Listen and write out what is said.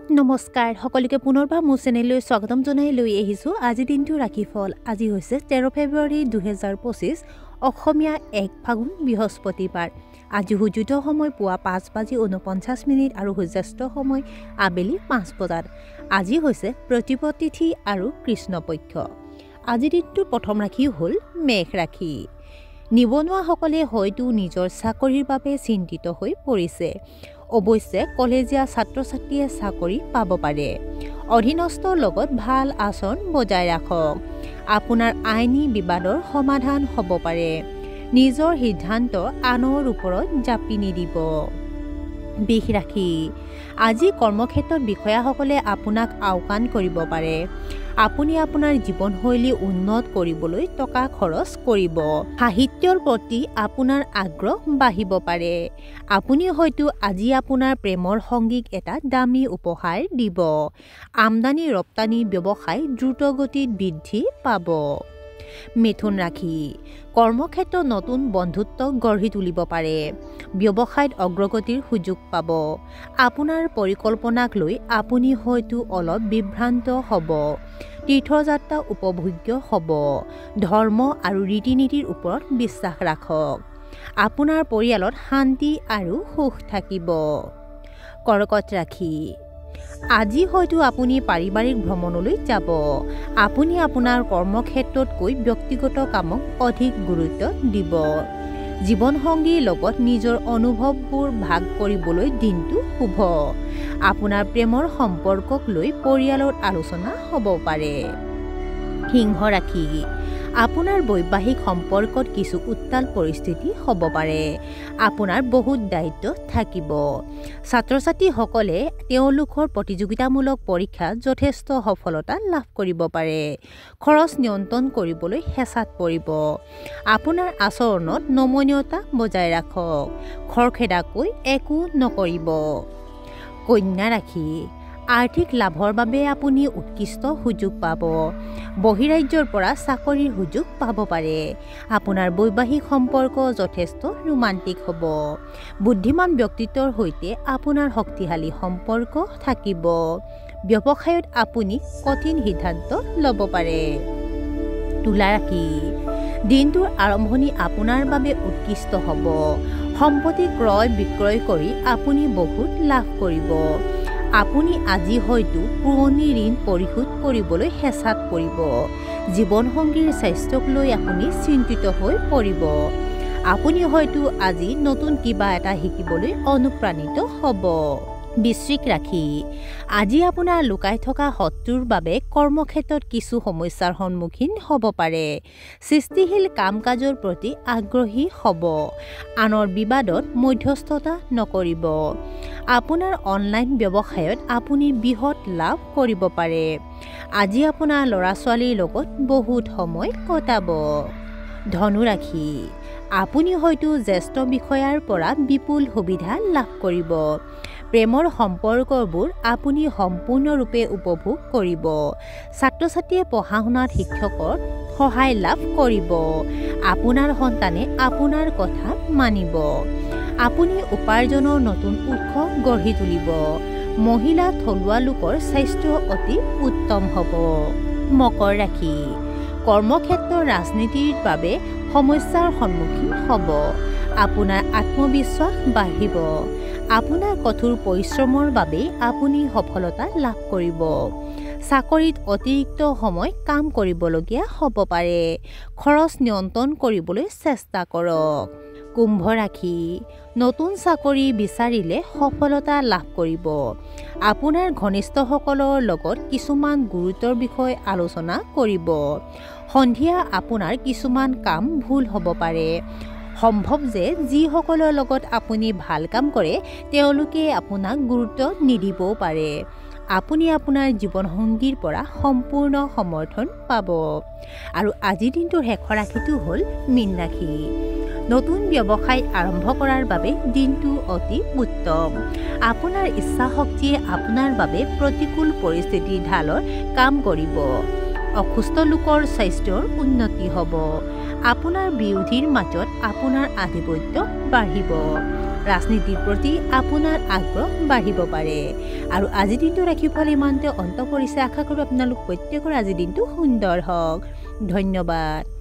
নমস্কাৰ সকলোকে পুনৰবাৰ মোৰ চেনেললৈ স্বাগতম জনাই লৈ আহিছোঁ আজি দিনটো ৰাশিফল আজি হৈছে 13 ফেব্ৰুৱাৰী 2025 অসমীয়া 1 ফাগুন বৃহস্পতিবাৰ আজি সূৰ্যোদয় সময় পুৱা 5:49 আৰু সূৰ্যাস্ত সময় আবেলি 5 বজাত আজি হৈছে প্ৰতিপদ তিথি আৰু কৃষ্ণপক্ষ আজি দিনটোৰ প্ৰথম ৰাশি হ'ল মেঘ ৰাশি নিবনুৱাসকলে হয়তো নিজৰ চাকৰিৰ বাবে চিন্তিত হৈ পৰিছে অৱশ্যে কলেজীয়া ছাত্ৰ-ছাত্ৰীয়ে চাকৰি পাব পাৰে অধীনস্থৰ লগত ভাল আচৰণ বজাই ৰাখক আপোনাৰ আইনী বিবাদৰ সমাধান হ'ব পাৰে নিজৰ সিদ্ধান্ত আনৰ ওপৰত জাপি নিদিব বিষ ৰাখি আজি কৰ্মক্ষেত্ৰত বিষয়াসকলে আপোনাক আওকাণ কৰিব পাৰে আপুনি আপোনাৰ জীৱনশৈলী উন্নত কৰিবলৈ টকা খৰচ কৰিব সাহিত্যৰ প্ৰতি আপোনাৰ আগ্ৰহ বাঢ়িব পাৰে আপুনি হয়তো আজি আপোনাৰ প্ৰেমৰ সংগীক এটা দামী উপহাৰ দিব আমদানি ৰপ্তানি ব্যৱসায় দ্ৰুতগতিত বৃদ্ধি পাব মিথুন ৰাশি কৰ্মক্ষেত্ৰত নতুন বন্ধুত্ব গঢ়ি তুলিব পাৰে ব্যৱসায়ত অগ্ৰগতিৰ সুযোগ পাব আপোনাৰ পৰিকল্পনাক লৈ আপুনি হয়তো অলপ বিভ্ৰান্ত হ'ব তীৰ্থযাত্ৰা উপভোগ্য হ'ব ধৰ্ম আৰু ৰীতি-নীতিৰ ওপৰত বিশ্বাস ৰাখক আপোনাৰ পৰিয়ালত শান্তি আৰু সুখ থাকিব কৰ্কট ৰাশি আজি হয়তো আপুনি পাৰিবাৰিক ভ্ৰমণলৈ যাব আপুনি আপোনাৰ কৰ্মক্ষেত্ৰতকৈ ব্যক্তিগত কামক অধিক গুৰুত্ব দিব জীৱনসংগীৰ লগত নিজৰ অনুভৱবোৰ ভাগ কৰিবলৈ দিনটো শুভ আপোনাৰ প্ৰেমৰ সম্পৰ্কক লৈ পৰিয়ালৰ আলোচনা হ'ব পাৰে সিংহ ৰাশি আপোনাৰ বৈবাহিক সম্পৰ্কত কিছু উত্তাল পৰিস্থিতি হ'ব পাৰে আপোনাৰ বহুত দায়িত্ব থাকিব ছাত্ৰ-ছাত্ৰীসকলে তেওঁলোকৰ প্ৰতিযোগিতামূলক পৰীক্ষাত যথেষ্ট সফলতা লাভ কৰিব পাৰে খৰচ নিয়ন্ত্ৰণ কৰিবলৈ হেঁচাত পৰিব আপোনাৰ আচৰণত নমনীয়তা বজাই ৰাখক খৰখেদাকৈ একো নকৰিব কন্যা ৰাশি আৰ্থিক লাভৰ বাবে আপুনি উৎকৃষ্ট সুযোগ পাব বহিৰাজ্যৰ পৰা চাকৰিৰ সুযোগ পাব পাৰে আপোনাৰ বৈবাহিক সম্পৰ্ক যথেষ্ট ৰোমান্টিক হ'ব বুদ্ধিমান ব্যক্তিত্বৰ সৈতে আপোনাৰ শক্তিশালী সম্পৰ্ক থাকিব ব্যৱসায়ত আপুনি কঠিন সিদ্ধান্ত ল'ব পাৰে তুলা ৰাশি দিনটোৰ আৰম্ভণি আপোনাৰ বাবে উৎকৃষ্ট হ'ব সম্পত্তি ক্ৰয় বিক্ৰয় কৰি আপুনি বহুত লাভ কৰিব আপুনি আজি হয়তো পুৰণি ঋণ পৰিশোধ কৰিবলৈ হেঁচাত পৰিব জীৱনসংগীৰ স্বাস্থ্যক লৈ আপুনি চিন্তিত হৈ পৰিব আপুনি হয়তো আজি নতুন কিবা এটা শিকিবলৈ অনুপ্ৰাণিত হ'ব বৃশ্চিক ৰাশি আজি আপোনাৰ লুকাই থকা শত্ৰুৰ বাবে কৰ্মক্ষেত্ৰত কিছু সমস্যাৰ সন্মুখীন হ'ব পাৰে সৃষ্টিশীল কাম-কাজৰ প্ৰতি আগ্ৰহী হ'ব আনৰ বিবাদত মধ্যস্থতা নকৰিব আপোনাৰ অনলাইন ব্যৱসায়ত আপুনি বৃহৎ লাভ কৰিব পাৰে আজি আপোনাৰ ল'ৰা-ছোৱালীৰ লগত বহুত সময় কটাব ধনু ৰাশি আপুনি হয়তো জ্যেষ্ঠ বিষয়াৰ পৰা বিপুল সুবিধা লাভ কৰিব প্ৰেমৰ সম্পৰ্কবোৰ আপুনি সম্পূৰ্ণৰূপে উপভোগ কৰিব ছাত্ৰ-ছাত্ৰীয়ে পঢ়া-শুনাত শিক্ষকৰ সহায় লাভ কৰিব আপোনাৰ সন্তানে আপোনাৰ কথা মানিব আপুনি উপাৰ্জনৰ নতুন উৎস গঢ়ি তুলিব মহিলা থলুৱা লোকৰ স্বাস্থ্য অতি উত্তম হ'ব মকৰ ৰাশি কৰ্মক্ষেত্ৰৰ ৰাজনীতিৰ বাবে সমস্যাৰ সন্মুখীন হ'ব আপোনাৰ আত্মবিশ্বাস বাঢ়িব আপোনাৰ কঠোৰ পৰিশ্ৰমৰ বাবে আপুনি সফলতা লাভ কৰিব চাকৰিত অতিৰিক্ত সময় কাম কৰিবলগীয়া হ'ব পাৰে খৰচ নিয়ন্ত্ৰণ কৰিবলৈ চেষ্টা কৰক কুম্ভ ৰাশি নতুন চাকৰি বিচাৰিলে সফলতা লাভ কৰিব আপোনাৰ ঘনিষ্ঠসকলৰ লগত কিছুমান গুৰুতৰ বিষয় আলোচনা কৰিব সন্ধিয়া আপোনাৰ কিছুমান কাম ভুল হ'ব পাৰে সম্ভৱ যে যিসকলৰ লগত আপুনি ভাল কাম কৰে তেওঁলোকে আপোনাক গুৰুত্ব নিদিবও পাৰে আপুনি আপোনাৰ জীৱনসংগীৰ পৰা সম্পূৰ্ণ সমৰ্থন পাব আৰু আজিৰ দিনটোৰ শেষৰ ৰাশিটো হ'ল মীন ৰাশি নতুন ব্যৱসায় আৰম্ভ কৰাৰ বাবে দিনটো অতি উত্তম আপোনাৰ ইচ্ছাশক্তিয়ে আপোনাৰ বাবে প্ৰতিকূল পৰিস্থিতিৰ ঢালৰ কাম কৰিব অসুস্থ লোকৰ স্বাস্থ্যৰ উন্নতি হ'ব আপোনাৰ বিৰোধীৰ মাজত আপোনাৰ আধিপত্য বাঢ়িব ৰাজনীতিৰ প্ৰতি আপোনাৰ আগ্ৰহ বাঢ়িব পাৰে। আৰু আজিৰ দিনটো ৰাশিফল ইমানতে অন্ত পৰিছে। আশা কৰোঁ আপোনালোক প্ৰত্যেকৰ আজিৰ দিনটো সুন্দৰ হওক। ধন্যবাদ।